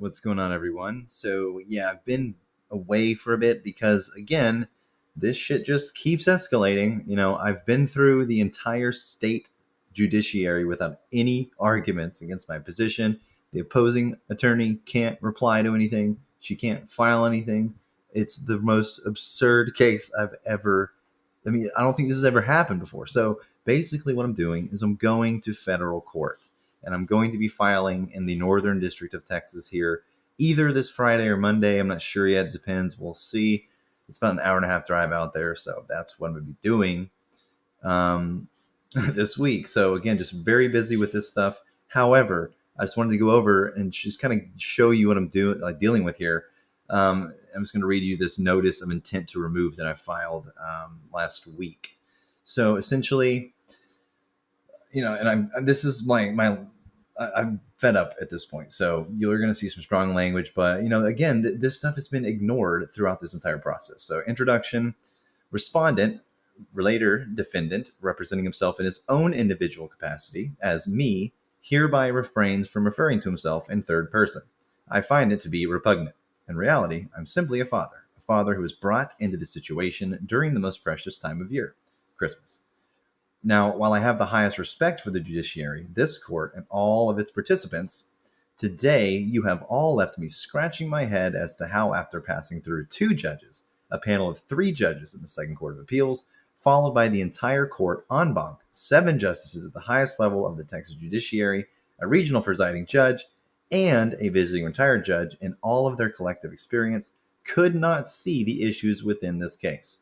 What's going on, everyone? So, yeah, I've been away for a bit because, again, this shit just keeps escalating. I've been through the entire state judiciary without any arguments against my position. The opposing attorney can't reply to anything, she can't file anything. It's the most absurd case I've ever. I don't think this has ever happened before. So, basically, what I'm doing is I'm going to federal court and I'm going to be filing in the Northern District of Texas here either this Friday or Monday. I'm not sure yet. It depends. We'll see. It's about an hour and a half drive out there, so that's what I'm going to be doing this week. So again, just very busy with this stuff. However, I just wanted to go over and just kind of show you what I'm dealing with here. I'm just going to read you this notice of intent to remove that I filed last week. So essentially, this is I'm fed up at this point. So you're going to see some strong language, but again, this stuff has been ignored throughout this entire process. So introduction, respondent, relator, defendant, representing himself in his own individual capacity as me, hereby refrains from referring to himself in third person. I find it to be repugnant. In reality, I'm simply a father who was brought into this situation during the most precious time of year, Christmas. Now, while I have the highest respect for the judiciary, this court, and all of its participants, today you have all left me scratching my head as to how, after passing through 2 judges, a panel of 3 judges in the Second Court of Appeals, followed by the entire court en banc, 7 justices at the highest level of the Texas judiciary, a regional presiding judge, and a visiting retired judge in all of their collective experience, could not see the issues within this case.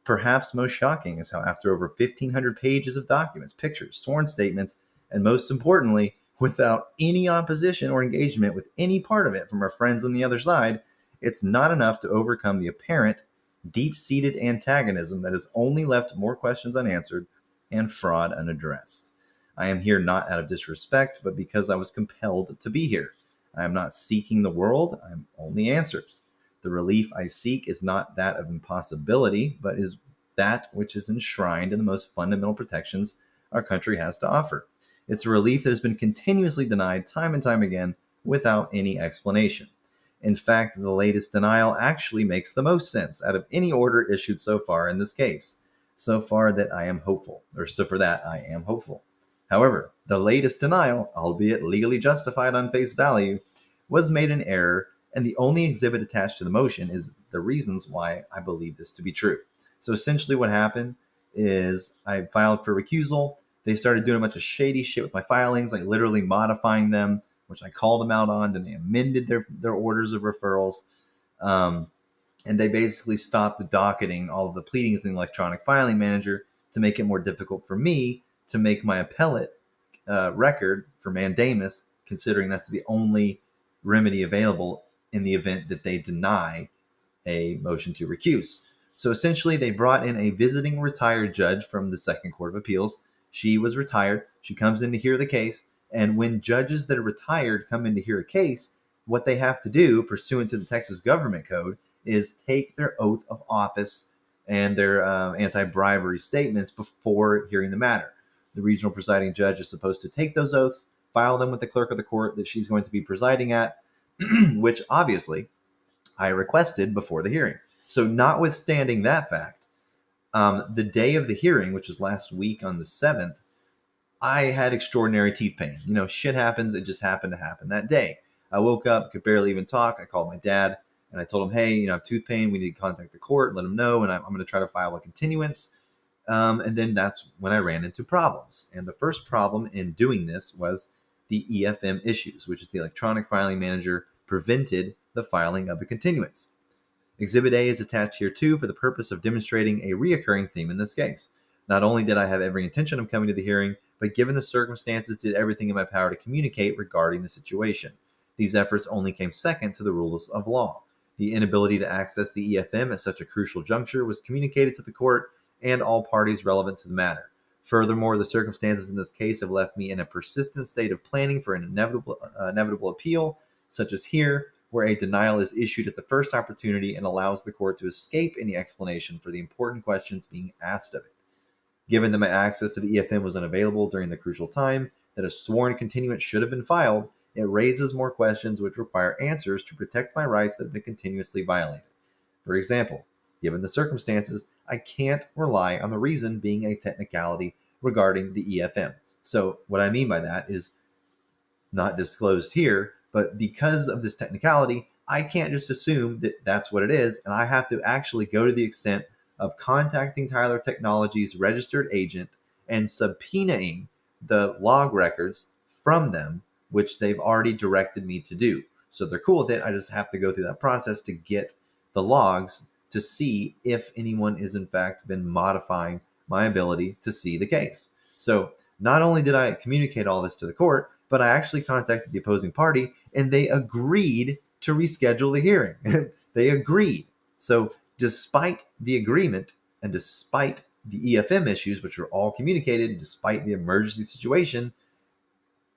Perhaps most shocking is how, after over 1,500 pages of documents, pictures, sworn statements, and most importantly, without any opposition or engagement with any part of it from our friends on the other side, it's not enough to overcome the apparent deep-seated antagonism that has only left more questions unanswered and fraud unaddressed. I am here not out of disrespect, but because I was compelled to be here. I am not seeking the world, I'm only answers. The relief I seek is not that of impossibility, but is that which is enshrined in the most fundamental protections our country has to offer. It's a relief that has been continuously denied time and time again without any explanation. In fact, the latest denial actually makes the most sense out of any order issued so far in this case. So for that I am hopeful. However, the latest denial, albeit legally justified on face value, was made in error, and the only exhibit attached to the motion is the reasons why I believe this to be true. So essentially what happened is I filed for recusal. They started doing a bunch of shady shit with my filings, like literally modifying them, which I called them out on. Then they amended their orders of referrals. And they basically stopped docketing all of the pleadings in the electronic filing manager to make it more difficult for me to make my appellate record for mandamus, considering that's the only remedy available in the event that they deny a motion to recuse. So essentially, they brought in a visiting retired judge from the Second Court of Appeals. She was retired. She comes in to hear the case. And when judges that are retired come in to hear a case, what they have to do, pursuant to the Texas Government Code, is take their oath of office and their anti-bribery statements before hearing the matter. The regional presiding judge is supposed to take those oaths, file them with the clerk of the court that she's going to be presiding at, which obviously I requested before the hearing. So notwithstanding that fact, the day of the hearing, which was last week on the 7th, I had extraordinary teeth pain. Shit happens. It just happened to happen that day. I woke up, could barely even talk. I called my dad and I told him, hey, I have tooth pain. We need to contact the court, let them know, and I'm going to try to file a continuance. And then that's when I ran into problems. And the first problem in doing this was the EFM issues, which is the electronic filing manager prevented the filing of the continuance. Exhibit A is attached here too for the purpose of demonstrating a reoccurring theme in this case. Not only did I have every intention of coming to the hearing, but given the circumstances, did everything in my power to communicate regarding the situation. These efforts only came second to the rules of law. The inability to access the EFM at such a crucial juncture was communicated to the court and all parties relevant to the matter. Furthermore, the circumstances in this case have left me in a persistent state of planning for an inevitable appeal, such as here, where a denial is issued at the first opportunity and allows the court to escape any explanation for the important questions being asked of it. Given that my access to the EFM was unavailable during the crucial time that a sworn continuance should have been filed, It raises more questions which require answers to protect my rights that have been continuously violated. For example, given the circumstances, I can't rely on the reason being a technicality regarding the EFM. So, what I mean by that is not disclosed here, but because of this technicality, I can't just assume that that's what it is, and I have to actually go to the extent of contacting Tyler Technologies' registered agent and subpoenaing the log records from them, which they've already directed me to do. So they're cool with it. I just have to go through that process to get the logs to see if anyone is in fact been modifying my ability to see the case. So not only did I communicate all this to the court, but I actually contacted the opposing party and they agreed to reschedule the hearing. They agreed. So despite the agreement and despite the EFM issues, which were all communicated, despite the emergency situation,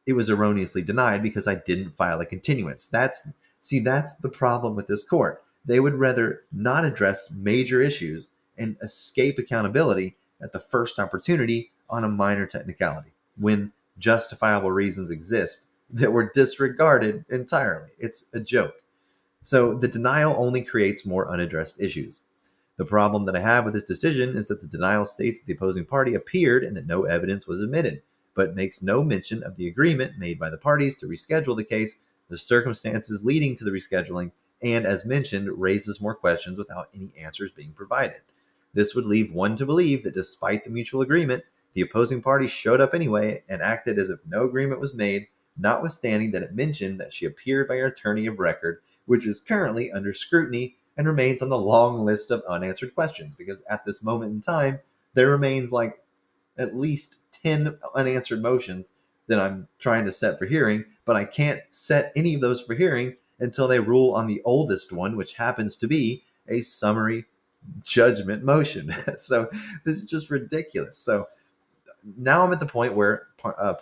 it was erroneously denied because I didn't file a continuance. That's the problem with this court. They would rather not address major issues and escape accountability at the first opportunity on a minor technicality when justifiable reasons exist that were disregarded entirely. It's a joke. So the denial only creates more unaddressed issues. The problem that I have with this decision is that the denial states that the opposing party appeared and that no evidence was admitted, but makes no mention of the agreement made by the parties to reschedule the case, the circumstances leading to the rescheduling, and as mentioned, raises more questions without any answers being provided. This would leave one to believe that despite the mutual agreement, the opposing party showed up anyway and acted as if no agreement was made, notwithstanding that it mentioned that she appeared by her attorney of record, which is currently under scrutiny and remains on the long list of unanswered questions, because at this moment in time, there remains like at least 10 unanswered motions that I'm trying to set for hearing, but I can't set any of those for hearing until they rule on the oldest one, which happens to be a summary judgment motion. So this is just ridiculous. So now I'm at the point where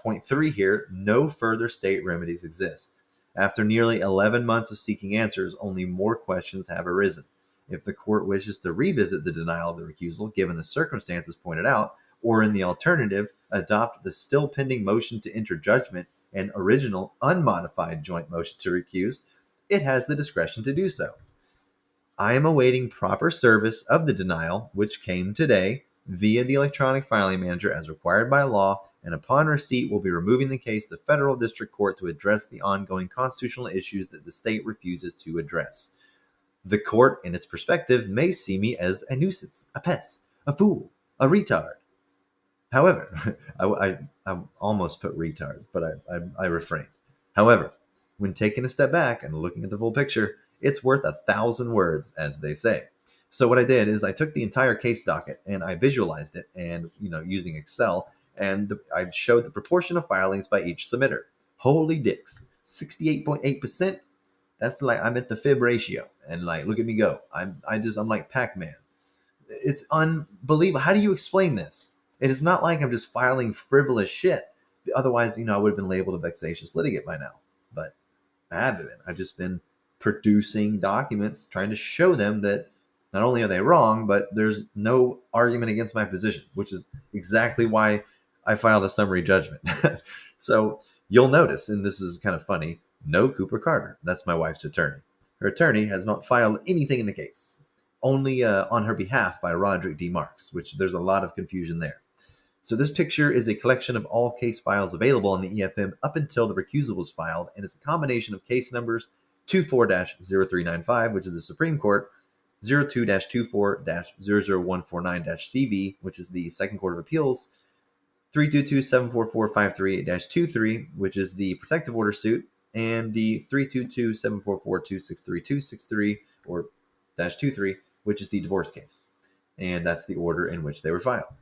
point 3 here, no further state remedies exist. After nearly 11 months of seeking answers, only more questions have arisen. If the court wishes to revisit the denial of the recusal, given the circumstances pointed out, or in the alternative, adopt the still pending motion to enter judgment and original unmodified joint motion to recuse, it has the discretion to do so. I am awaiting proper service of the denial, which came today, via the electronic filing manager as required by law, and upon receipt will be removing the case to federal district court to address the ongoing constitutional issues that the state refuses to address. The court, in its perspective, may see me as a nuisance, a pest, a fool, a retard. However, I almost put retard, but I refrained. However, when taking a step back and looking at the full picture, it's worth 1,000 words, as they say. So what I did is I took the entire case docket and I visualized it, and using Excel, and I showed the proportion of filings by each submitter. Holy dicks, 68.8%. That's like I'm at the fib ratio, and like look at me go. I'm like Pac-Man. It's unbelievable. How do you explain this? It is not like I'm just filing frivolous shit. Otherwise, I would have been labeled a vexatious litigant by now. But I haven't been. I've just been producing documents, trying to show them that not only are they wrong, but there's no argument against my position, which is exactly why I filed a summary judgment. So you'll notice, and this is kind of funny, no Cooper Carter. That's my wife's attorney. Her attorney has not filed anything in the case, only on her behalf by Roderick D. Marks, which there's a lot of confusion there. So this picture is a collection of all case files available on the EFM up until the recusal was filed, and it's a combination of case numbers 24-0395, which is the Supreme Court, 02-24-00149-CV, which is the Second Court of Appeals, 322-744-538-23, which is the protective order suit, and the 322-744-263-263, or -23, which is the divorce case. And that's the order in which they were filed.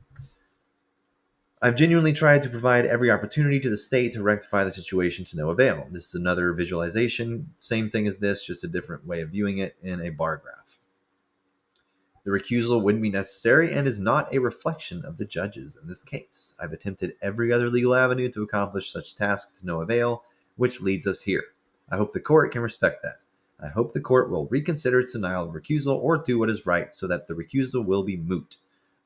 I've genuinely tried to provide every opportunity to the state to rectify the situation to no avail. This is another visualization, same thing as this, just a different way of viewing it in a bar graph. The recusal wouldn't be necessary and is not a reflection of the judges in this case. I've attempted every other legal avenue to accomplish such task to no avail, which leads us here. I hope the court can respect that. I hope the court will reconsider its denial of recusal or do what is right so that the recusal will be moot.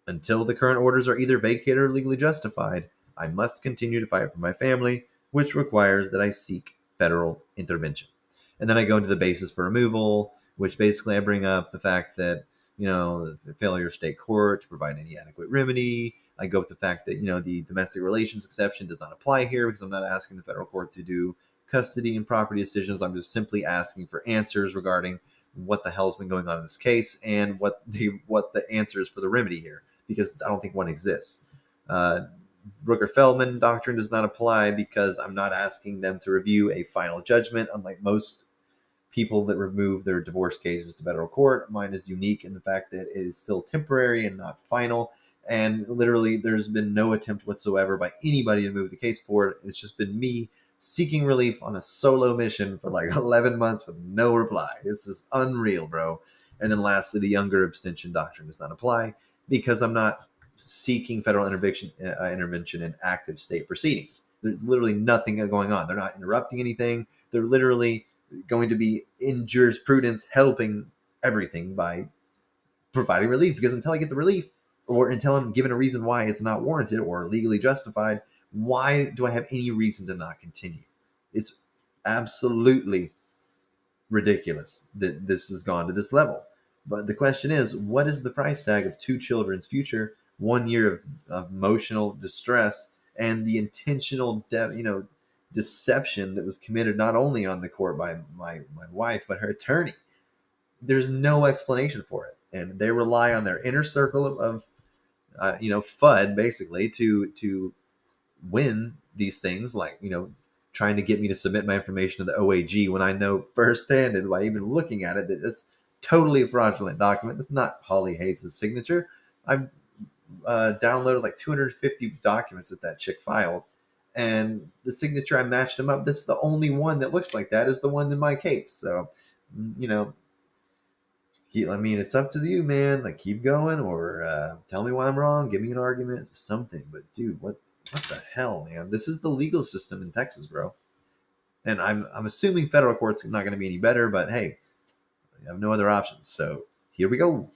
Until the current orders are either vacated or legally justified, I must continue to fight for my family, which requires that I seek federal intervention. And then I go into the basis for removal, which basically I bring up the fact that, the failure of state court to provide any adequate remedy. I go with the fact that, the domestic relations exception does not apply here because I'm not asking the federal court to do custody and property decisions. I'm just simply asking for answers regarding what the hell's been going on in this case and what the answer is for the remedy here, because I don't think one exists. Rooker-Feldman doctrine does not apply because I'm not asking them to review a final judgment, unlike most people that remove their divorce cases to federal court. Mine is unique in the fact that it is still temporary and not final. And literally, there's been no attempt whatsoever by anybody to move the case forward. It's just been me seeking relief on a solo mission for like 11 months with no reply. This is unreal, bro. And then lastly, the younger abstention doctrine does not apply because I'm not seeking federal intervention in active state proceedings. There's literally nothing going on. They're not interrupting anything. They're literally going to be in jurisprudence helping everything by providing relief, because until I get the relief or until I'm given a reason why it's not warranted or legally justified, why do I have any reason to not continue? It's absolutely ridiculous that this has gone to this level. But the question is, what is the price tag of 2 children's future, 1 year of emotional distress, and the intentional deception that was committed not only on the court by my wife, but her attorney? There's no explanation for it. And they rely on their inner circle of FUD, basically, to win these things, like, trying to get me to submit my information to the OAG when I know firsthand and by even looking at it that it's totally a fraudulent document. It's not Holly Hayes' signature. I've downloaded like 250 documents that chick filed, and the signature, I matched them up. That's the only one that looks like that is the one in my case. So, it's up to you, man. Like, keep going, or tell me why I'm wrong. Give me an argument, something. But dude, what the hell, man? This is the legal system in Texas, bro. And I'm assuming federal court's not going to be any better. But hey, I have no other options. So here we go.